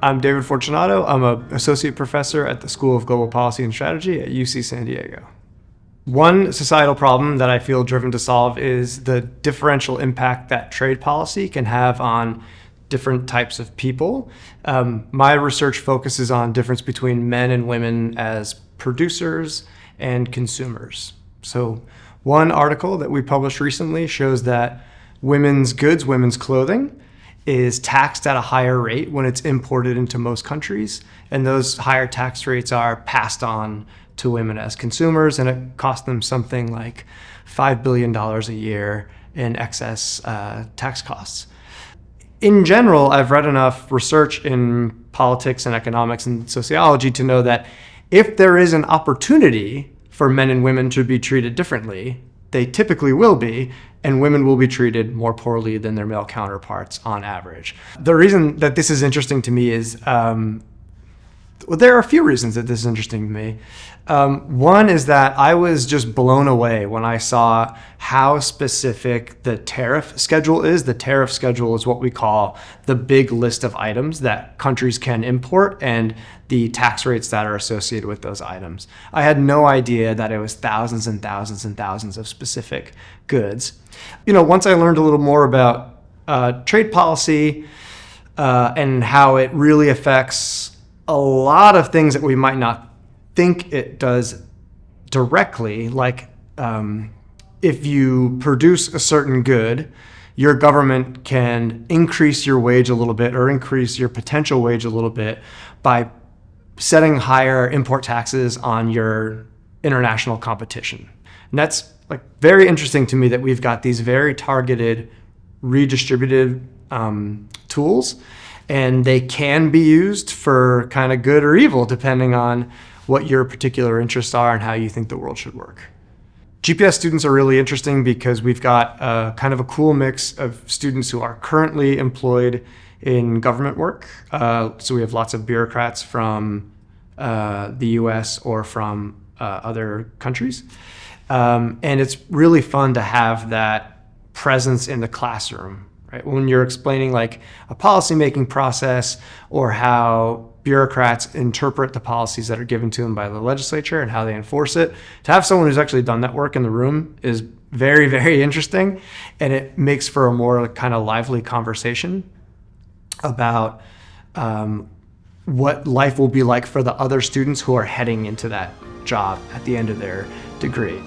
I'm David Fortunato. I'm an associate professor at the School of Global Policy and Strategy at UC San Diego. One societal problem that I feel driven to solve is the differential impact that trade policy can have on different types of people. My research focuses on difference between men and women as producers and consumers. So one article that we published recently shows that women's goods, women's clothing, is taxed at a higher rate when it's imported into most countries. And those higher tax rates are passed on to women as consumers, and it costs them something like $5 billion a year in excess tax costs. In general, I've read enough research in politics and economics and sociology to know that if there is an opportunity for men and women to be treated differently, they typically will be, and women will be treated more poorly than their male counterparts on average. The reason that this is interesting to me is, well, there are a few reasons that this is interesting to me. One is that I was just blown away when I saw how specific the tariff schedule is. The tariff schedule is what we call the big list of items that countries can import and the tax rates that are associated with those items. I had no idea that it was thousands and thousands and thousands of specific goods. Once I learned a little more about trade policy and how it really affects a lot of things that we might not think it does directly, like if you produce a certain good, your government can increase your wage a little bit or increase your potential wage a little bit by setting higher import taxes on your international competition. And that's very interesting to me that we've got these very targeted, redistributed tools, and they can be used for kind of good or evil depending on what your particular interests are and how you think the world should work. GPS students are really interesting because we've got kind of a cool mix of students who are currently employed in government work. So we have lots of bureaucrats from the US or from other countries. And it's really fun to have that presence in the classroom. Right? When you're explaining like a policymaking process or how bureaucrats interpret the policies that are given to them by the legislature and how they enforce it, to have someone who's actually done that work in the room is very, very interesting. And it makes for a more kind of lively conversation about what life will be like for the other students who are heading into that job at the end of their degree.